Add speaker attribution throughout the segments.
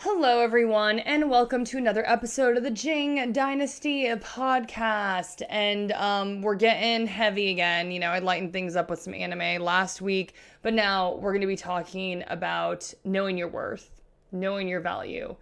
Speaker 1: Hello, everyone, and welcome to another episode of the Jing Dynasty podcast. And we're getting heavy again. I lightened things up with some anime last week, but now we're going to be talking about knowing your worth, knowing your value.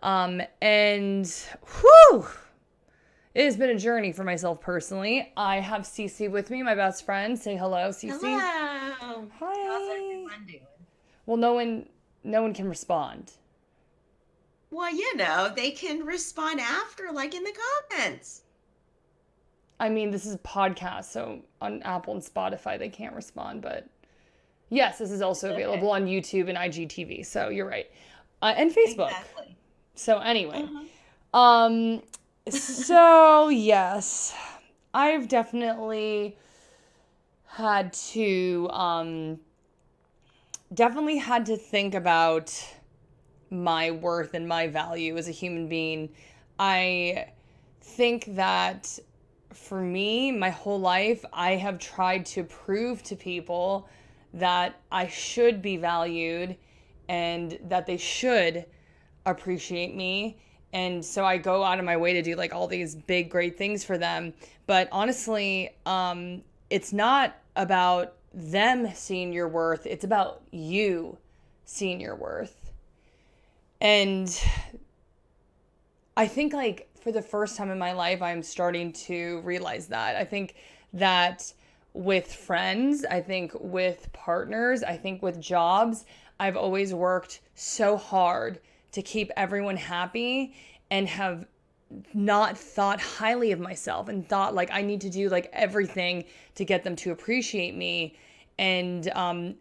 Speaker 1: And whew, it has been a journey for myself personally. I have Cece with me, my best friend. Say hello, Cece.
Speaker 2: Hello. How's
Speaker 1: Hi.
Speaker 2: everyone doing?
Speaker 1: Well, no one can respond.
Speaker 2: Well, they can respond after, like in the comments.
Speaker 1: I mean, this is a podcast, so on Apple and Spotify they can't respond. But yes, this is also
Speaker 2: Okay.
Speaker 1: available on YouTube and IGTV. So you're right, and Facebook.
Speaker 2: Exactly.
Speaker 1: So anyway,
Speaker 2: Uh-huh.
Speaker 1: um, so yes, I've definitely had to think about my worth and my value as a human being. I think that for me, my whole life, I have tried to prove to people that I should be valued and that they should appreciate me. And so I go out of my way to do like all these big, great things for them. But honestly, it's not about them seeing your worth, it's about you seeing your worth. And I think like for the first time in my life, I'm starting to realize that. I think that with friends, I think with partners, I think with jobs, I've always worked so hard to keep everyone happy and have not thought highly of myself and thought like I need to do like everything to get them to appreciate me. And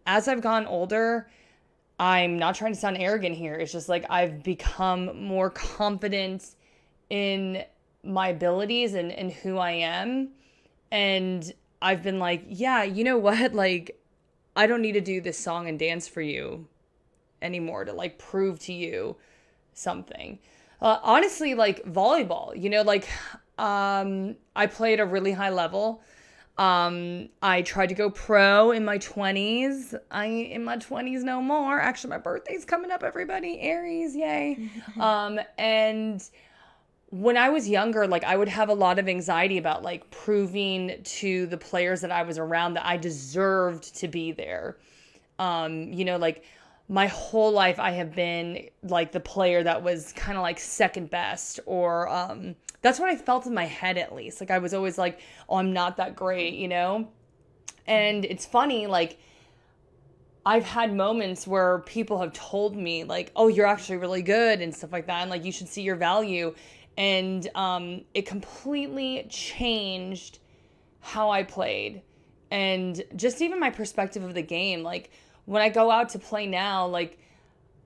Speaker 1: as I've gotten older, I'm not trying to sound arrogant here. It's just like I've become more confident in my abilities and who I am. And I've been like, yeah, you know what? Like, I don't need to do this song and dance for you anymore to like prove to you something. Honestly, like volleyball, I played a really high level. I tried to go pro in my 20s. I ain't in my 20s no more. Actually, my birthday's coming up, everybody. Aries, yay. And when I was younger, like I would have a lot of anxiety about like proving to the players that I was around that I deserved to be there. Like my whole life I have been like the player that was kind of like second best or that's what I felt in my head at least. Like I was always like, "Oh, I'm not that great." And it's funny like I've had moments where people have told me like, "Oh, you're actually really good" and stuff like that and like you should see your value. And it completely changed how I played and just even my perspective of the game. Like when I go out to play now, like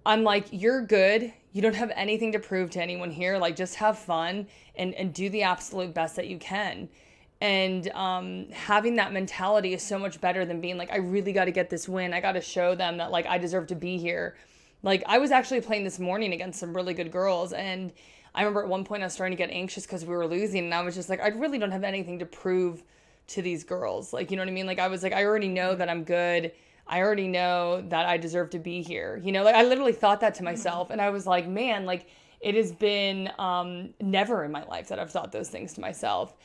Speaker 1: I'm like, you're good. You don't have anything to prove to anyone here. Like just have fun and do the absolute best that you can. And having that mentality is so much better than being like, I really got to get this win. I got to show them that like I deserve to be here. Like I was actually playing this morning against some really good girls, and I remember at one point I was starting to get anxious because we were losing, and I was just like, I really don't have anything to prove to these girls. Like, you know what I mean? Like I was like, I already know that I'm good. I already know that I deserve to be here. Like I literally thought that to myself, and I was like, man, like it has been never in my life that I've thought those things to myself.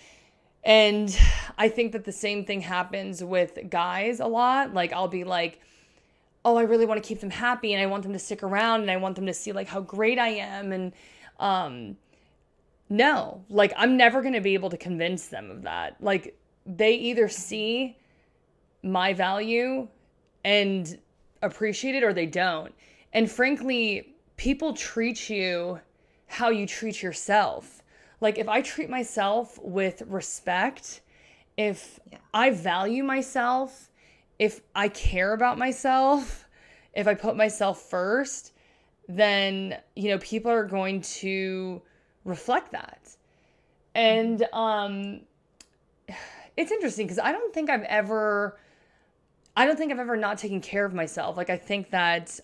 Speaker 1: And I think that the same thing happens with guys a lot. Like I'll be like, oh, I really want to keep them happy and I want them to stick around and I want them to see like how great I am. And um no, like I'm never going to be able to convince them of that. Like they either see my value and appreciate it or they don't. And frankly, people treat you how you treat yourself. Like if I treat myself with respect, if
Speaker 2: Yeah.
Speaker 1: I value myself, if I care about myself, if I put myself first, then, people are going to reflect that. And it's interesting because I don't think I've ever not taken care of myself. Like I think that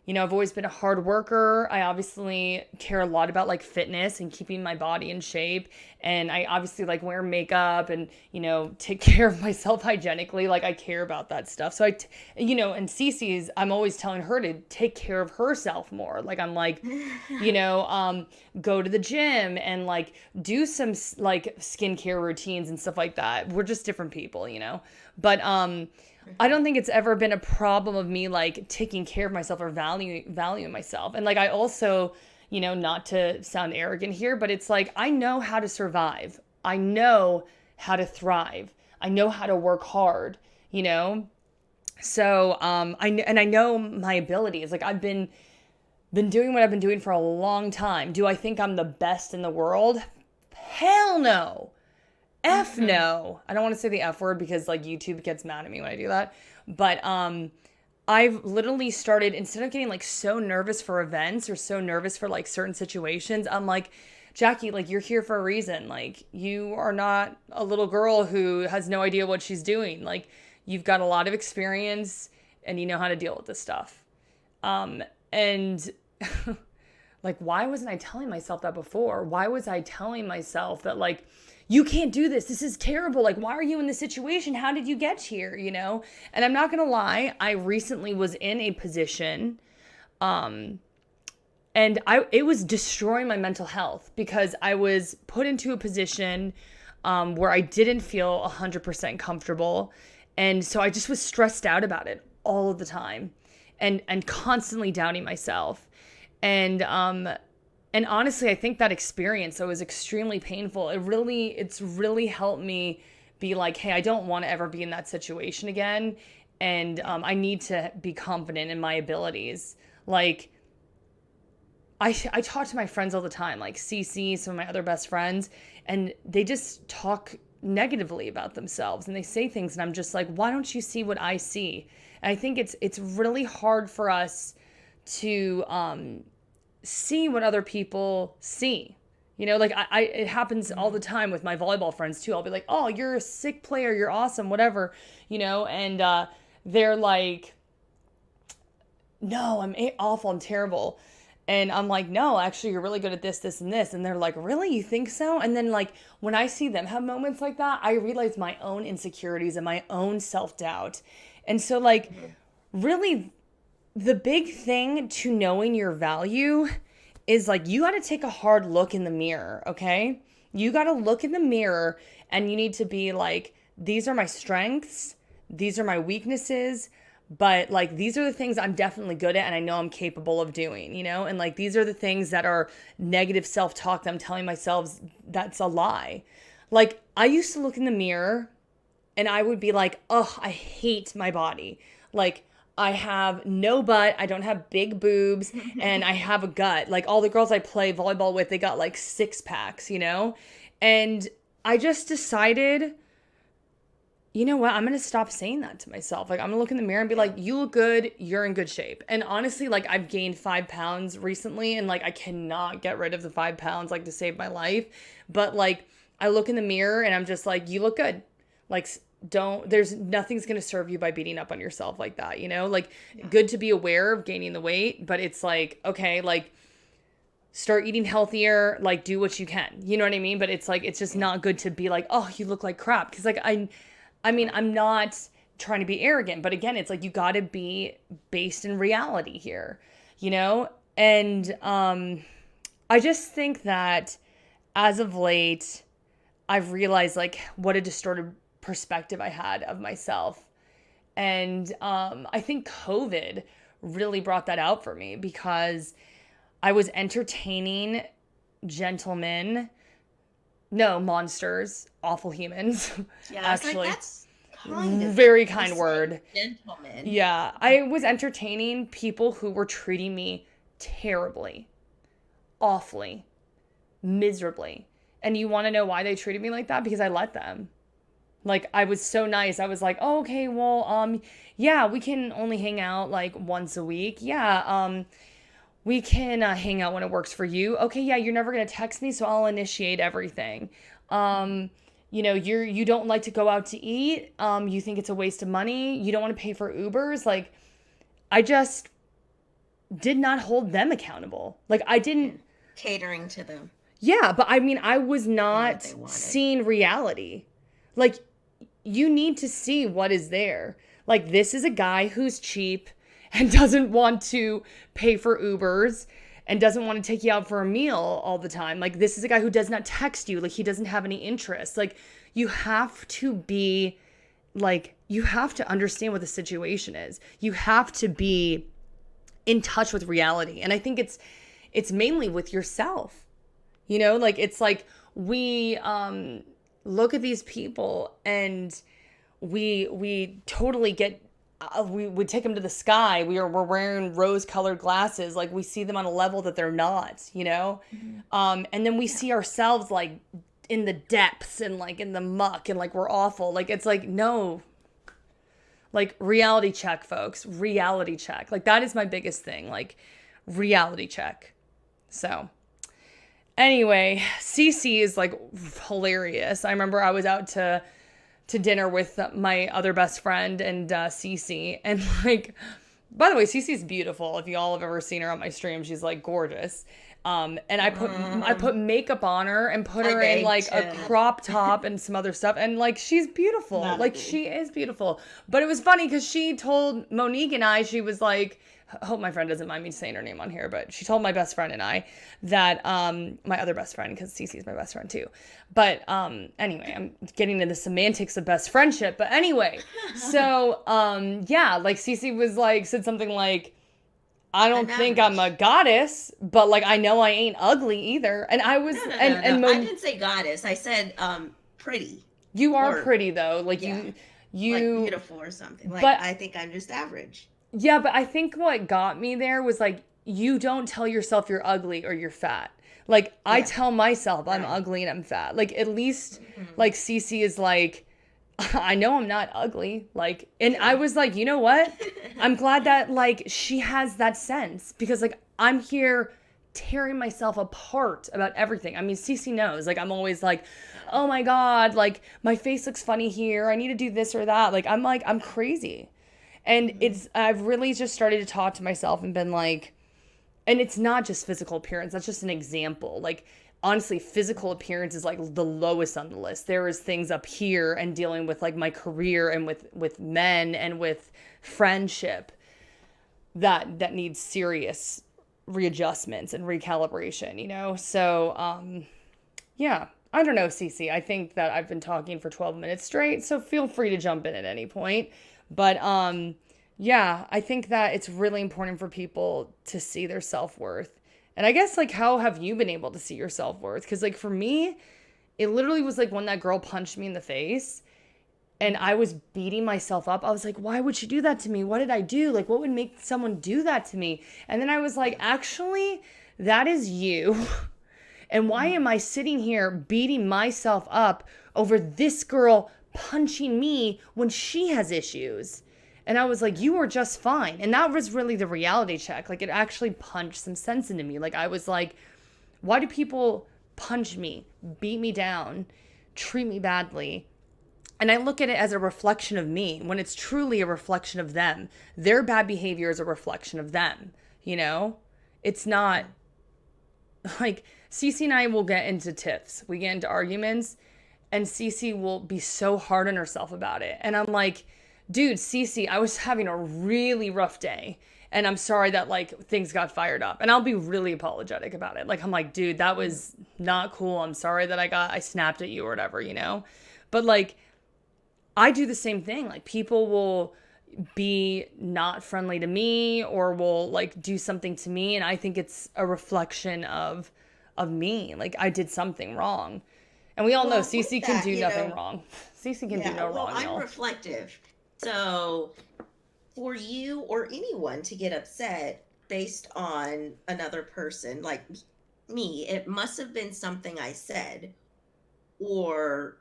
Speaker 1: I've always been a hard worker. I obviously care a lot about like fitness and keeping my body in shape. And I obviously like wear makeup and, take care of myself hygienically. Like I care about that stuff. So and Cece's, I'm always telling her to take care of herself more. Like I'm like, go to the gym and like do some like skincare routines and stuff like that. We're just different people, but, I don't think it's ever been a problem of me like taking care of myself or valuing myself. And like I also, not to sound arrogant here, but it's like I know how to survive. I know how to thrive. I know how to work hard, So I know my abilities. Like I've been doing what I've been doing for a long time. Do I think I'm the best in the world? Hell no. F no. I don't want to say the F word because like YouTube gets mad at me when I do that. But I've literally started, instead of getting like so nervous for events or so nervous for like certain situations, I'm like, Jacki, like you're here for a reason. Like you are not a little girl who has no idea what she's doing. Like you've got a lot of experience and you know how to deal with this stuff. And like, why wasn't I telling myself that before? Why was I telling myself that like, you can't do this. This is terrible. Like, why are you in this situation? How did you get here? And I'm not going to lie. I recently was in a position, and it was destroying my mental health because I was put into a position, where I didn't feel 100% comfortable. And so I just was stressed out about it all of the time and constantly doubting myself. And honestly, I think that experience, that was extremely painful. It's really helped me be like, hey, I don't want to ever be in that situation again. And I need to be confident in my abilities. Like, I talk to my friends all the time, like Cece, some of my other best friends, and they just talk negatively about themselves and they say things. And I'm just like, why don't you see what I see? And I think it's really hard for us to see what other people see. Like it happens all the time with my volleyball friends too. I'll be like, oh, you're a sick player, you're awesome, whatever, and they're like, no, I'm awful, I'm terrible. And I'm like, no, actually, you're really good at this, this, and this. And they're like, really? You think so? And then like when I see them have moments like that, I realize my own insecurities and my own self-doubt. And so like, really, the big thing to knowing your value is like, you got to take a hard look in the mirror, okay? You got to look in the mirror and you need to be like, these are my strengths, these are my weaknesses, but like, these are the things I'm definitely good at and I know I'm capable of doing, And like, these are the things that are negative self-talk that I'm telling myself that's a lie. Like, I used to look in the mirror and I would be like, oh, I hate my body. Like, I have no butt, I don't have big boobs, and I have a gut. Like all the girls I play volleyball with, they got like 6-packs, And I just decided, you know what? I'm going to stop saying that to myself. Like I'm going to look in the mirror and be like, you look good, you're in good shape. And honestly, like I've gained 5 pounds recently and like I cannot get rid of the 5 pounds like to save my life. But like I look in the mirror and I'm just like, you look good. Like there's nothing's going to serve you by beating up on yourself like that, like good to be aware of gaining the weight, but it's like, okay, like start eating healthier, like do what you can, you know what I mean? But it's like, it's just not good to be like, oh, you look like crap. Cause like, I mean, I'm not trying to be arrogant, but again, it's like, you got to be based in reality here, And, I just think that as of late, I've realized like what a distorted perspective I had of myself. And I think COVID really brought that out for me because I was entertaining monsters, awful humans.
Speaker 2: Yeah,
Speaker 1: actually.
Speaker 2: Like, that's kind of
Speaker 1: very kind word.
Speaker 2: Gentlemen.
Speaker 1: Yeah, I was entertaining people who were treating me terribly, awfully, miserably. And you want to know why they treated me like that? Because I let them. Like, I was so nice. I was like, oh, okay, well, yeah, we can only hang out like once a week. Yeah, we can hang out when it works for you. Okay, yeah, you're never going to text me, so I'll initiate everything. You don't like to go out to eat. You think it's a waste of money. You don't want to pay for Ubers. Like, I just did not hold them accountable. Like I didn't,
Speaker 2: Catering to them
Speaker 1: yeah, but I mean, I was
Speaker 2: and what
Speaker 1: not
Speaker 2: they wanted.
Speaker 1: seeing reality. Like, you need to see what is there. Like, this is a guy who's cheap and doesn't want to pay for Ubers and doesn't want to take you out for a meal all the time. Like, this is a guy who does not text you. Like, he doesn't have any interest. Like, you have to be, like, you have to understand what the situation is. You have to be in touch with reality. And I think it's mainly with yourself. You know, like it's like we look at these people and we totally get we would take them to the sky. We're wearing rose-colored glasses, like we see them on a level that they're not, you know? And then we see ourselves like in the depths and like in the muck and like we're awful. Like it's like no. Like reality check, folks. Reality check. Like that is my biggest thing. Like reality check. So anyway, Cece is like hilarious. I remember I was out to dinner with my other best friend and Cece, and like, by the way, Cece's beautiful. If y'all have ever seen her on my stream, she's like gorgeous. And I put makeup on her and put her in like a crop top and some other stuff, and like she's beautiful. Like she is beautiful. But it was funny because she told Monique and I, she was like, I hope my friend doesn't mind me saying her name on here, but she told my best friend and I that my other best friend, because Cece's my best friend too. But anyway, I'm getting into the semantics of best friendship. But anyway, so yeah, like Cece was like said something like, I don't think I'm a goddess, but like I know I ain't ugly either. And I was
Speaker 2: No.
Speaker 1: and
Speaker 2: I didn't say goddess. I said pretty.
Speaker 1: You are pretty though. Like
Speaker 2: yeah,
Speaker 1: you
Speaker 2: like beautiful or something. Like
Speaker 1: but
Speaker 2: I think I'm just average.
Speaker 1: yeah, but I think what got me there was like you don't tell yourself you're ugly or you're fat. Like I tell myself I'm ugly and I'm fat. Like at least like Cece is like, I know I'm not ugly. Like, and I was like, you know what? I'm glad that like she has that sense because like I'm here tearing myself apart about everything. I mean, Cece knows. Like I'm always like, oh my God, like my face looks funny here. I need to do this or that. Like I'm crazy. And I've really just started to talk to myself and been like, and it's not just physical appearance. That's just an example. Like, honestly, physical appearance is like the lowest on the list. There is things up here and dealing with like my career and with men and with friendship that needs serious readjustments and recalibration, you know? So, yeah, I don't know, Cece. I think that I've been talking for 12 minutes straight, so feel free to jump in at any point. But yeah, I think that it's really important for people to see their self-worth. And I guess like how have you been able to see your self-worth? Because like for me, it literally was like when that girl punched me in the face and I was beating myself up. I was like, why would she do that to me? What did I do? Like what would make someone do that to me? And then I was like, actually, that is you. And why am I sitting here beating myself up over this girl punching me when she has issues? And I was like, you were just fine. And that was really the reality check. Like it actually punched some sense into me. Like I was like, why do people punch me, beat me down, treat me badly? And I look at it as a reflection of me when it's truly a reflection of them. Their bad behavior is a reflection of them. You know, it's not like Cece and I will get into tiffs. We get into arguments and Cece will be so hard on herself about it. And I'm like, dude, Cece, I was having a really rough day. And I'm sorry that like things got fired up. And I'll be really apologetic about it. Like, I'm like, dude, that was not cool. I'm sorry that I snapped at you or whatever, you know? But like, I do the same thing. Like people will be not friendly to me or will like do something to me. And I think it's a reflection of me. Like I did something wrong. And we all know Cece can do nothing wrong. Cece can do no wrong.
Speaker 2: I'm reflective. So for you or anyone to get upset based on another person, like me, it must have been something I said or,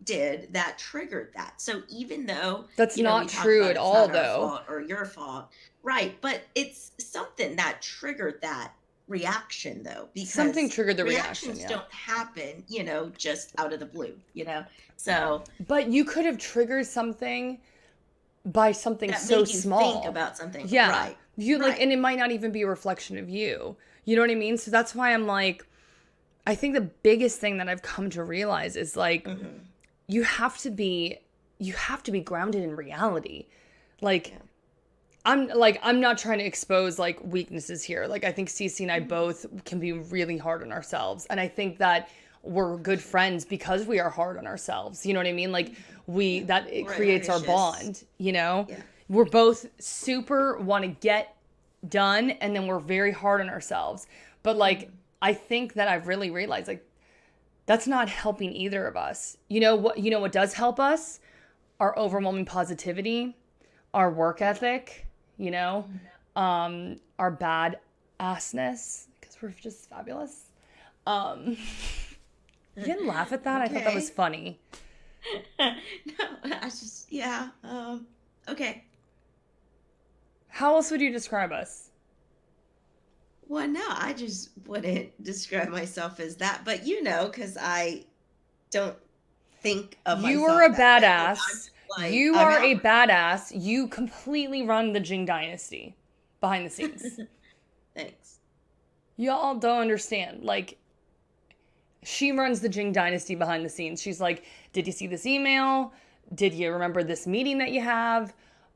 Speaker 2: did that triggered that. So even though
Speaker 1: that's not true at all, though,
Speaker 2: fault or your fault, right? But it's something that triggered that reaction, though, because
Speaker 1: something triggered the
Speaker 2: reactions don't happen, just out of the blue, So,
Speaker 1: but you could have triggered something by something
Speaker 2: that
Speaker 1: so
Speaker 2: made you
Speaker 1: small.
Speaker 2: think about something,
Speaker 1: yeah.
Speaker 2: Right.
Speaker 1: You like,
Speaker 2: Right.
Speaker 1: and it might not even be a reflection of you. You know what I mean? So that's why I'm like, I think the biggest thing that I've come to realize is like,
Speaker 2: Mm-hmm.
Speaker 1: you have to be, you have to be grounded in reality. Like,
Speaker 2: Yeah.
Speaker 1: I'm not trying to expose like weaknesses here. Like I think Cece and I
Speaker 2: Mm-hmm.
Speaker 1: both can be really hard on ourselves. And I think that we're good friends because we are hard on ourselves. You know what I mean? Like
Speaker 2: Yeah.
Speaker 1: that it
Speaker 2: We're
Speaker 1: creates our
Speaker 2: ambitious.
Speaker 1: bond, you know?
Speaker 2: Yeah.
Speaker 1: We're both super want to get done and then we're very hard on ourselves. But like
Speaker 2: Mm-hmm.
Speaker 1: I think that I've really realized like that's not helping either of us. You know what does help us? Our overwhelming positivity, our work ethic, you know, our bad assness because we're just fabulous. Um, you didn't laugh at that. I thought that was
Speaker 2: Okay.
Speaker 1: funny.
Speaker 2: No, I just, yeah. Okay.
Speaker 1: How else would you describe us?
Speaker 2: Well, no, I just wouldn't describe myself as that, but because I don't think of
Speaker 1: You are
Speaker 2: myself
Speaker 1: a
Speaker 2: that way. Like, I'm
Speaker 1: badass.
Speaker 2: just like,
Speaker 1: You
Speaker 2: I'm
Speaker 1: are a
Speaker 2: out.
Speaker 1: badass. You completely run the Jing dynasty behind the scenes.
Speaker 2: Thanks.
Speaker 1: Y'all don't understand. Like, she runs the Jing dynasty behind the scenes. She's like, did you see this email? Did you remember this meeting that you have?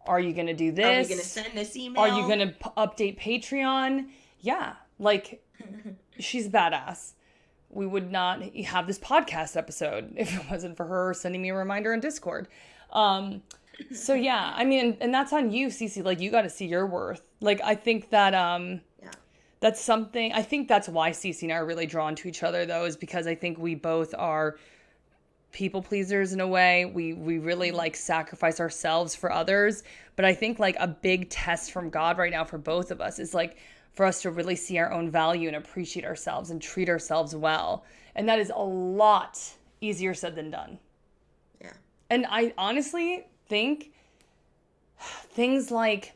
Speaker 1: Are you going to do
Speaker 2: Are we going to
Speaker 1: this?
Speaker 2: send this
Speaker 1: Are you
Speaker 2: email?
Speaker 1: going to update Patreon? Yeah, like she's badass. We would not have this podcast episode if it wasn't for her sending me a reminder in Discord. So yeah, I mean, and that's on you, Cece. Like you got to see your worth. Like I think that
Speaker 2: Yeah.
Speaker 1: that's something. I think that's why Cece and I are really drawn to each other, though, is because I think we both are people pleasers in a way. We really
Speaker 2: Mhm.
Speaker 1: like sacrifice ourselves for others. But I think like a big test from God right now for both of us is like for us to really see our own value and appreciate ourselves and treat ourselves well. And that is a lot easier said than done.
Speaker 2: Yeah.
Speaker 1: And I honestly think things like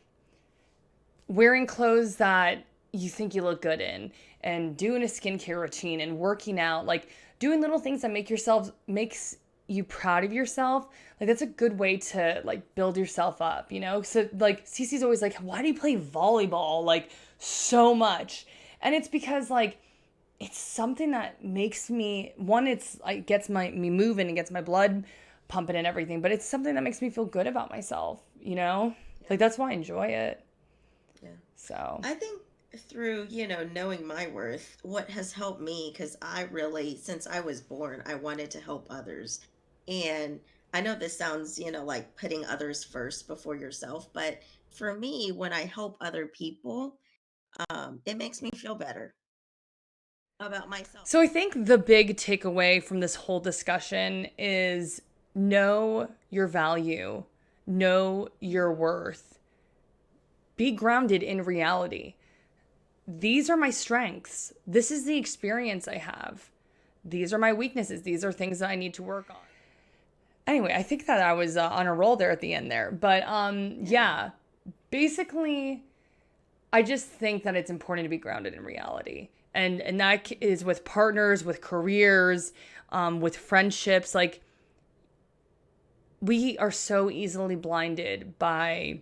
Speaker 1: wearing clothes that you think you look good in and doing a skincare routine and working out, like doing little things that makes you proud of yourself. Like that's a good way to like build yourself up, you know? So like Cece's always like, why do you play volleyball like so much? And it's because like it's something that makes me one, it's like gets me moving and gets my blood pumping and everything, but it's something that makes me feel good about myself, you know?
Speaker 2: Yeah.
Speaker 1: Like that's why I enjoy it.
Speaker 2: Yeah.
Speaker 1: So
Speaker 2: I think through, knowing my worth, what has helped me, because I really, since I was born, I wanted to help others. And I know this sounds, like putting others first before yourself, but for me, when I help other people, it makes me feel better about myself.
Speaker 1: So I think the big takeaway from this whole discussion is know your value, know your worth, be grounded in reality. These are my strengths. This is the experience I have. These are my weaknesses. These are things that I need to work on. Anyway, I think that I was on a roll there at the end there. But
Speaker 2: Yeah.
Speaker 1: yeah, basically, I just think that it's important to be grounded in reality. And that is with partners, with careers, with friendships. Like we are so easily blinded by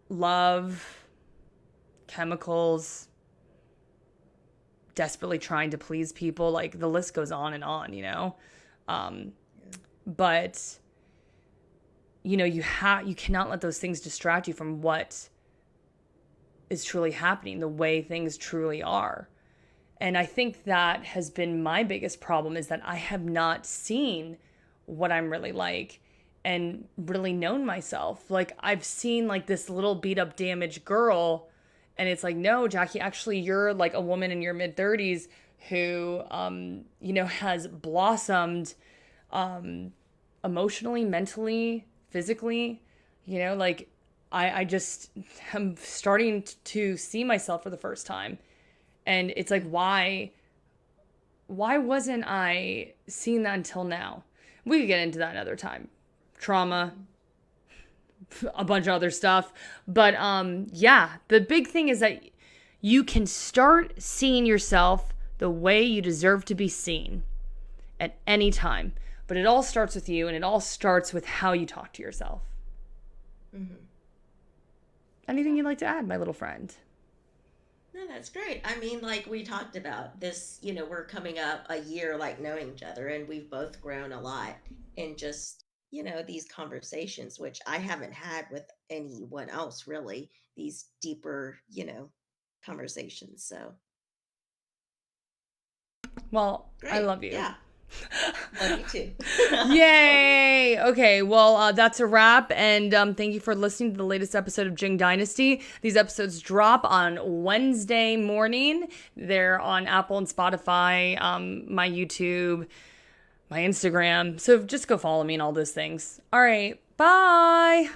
Speaker 1: love, chemicals, desperately trying to please people. Like the list goes on and on, you know? Um,
Speaker 2: Yeah.
Speaker 1: but you cannot let those things distract you from what is truly happening, the way things truly are. And I think that has been my biggest problem is that I have not seen what I'm really like and really known myself. Like I've seen like this little beat up damaged girl and it's like, no, Jackie, actually you're like a woman in your mid 30s who has blossomed emotionally, mentally, physically, like I just am starting to see myself for the first time. And it's like, why wasn't I seeing that until now? We could get into that another time. Trauma, a bunch of other stuff. But yeah, the big thing is that you can start seeing yourself the way you deserve to be seen at any time. But it all starts with you and it all starts with how you talk to yourself.
Speaker 2: Hmm.
Speaker 1: Anything you'd like to add, my little friend?
Speaker 2: No, that's great. I mean, like we talked about this, we're coming up a year like knowing each other, and we've both grown a lot in just, these conversations, which I haven't had with anyone else really, these deeper, conversations. So
Speaker 1: Well, I
Speaker 2: great.
Speaker 1: love you.
Speaker 2: Yeah. Love you too.
Speaker 1: Yay! Okay, well, that's a wrap, and thank you for listening to the latest episode of Jing Dynasty. These episodes drop on Wednesday morning. They're on Apple and Spotify, my YouTube, my Instagram. So just go follow me and all those things. All right, bye!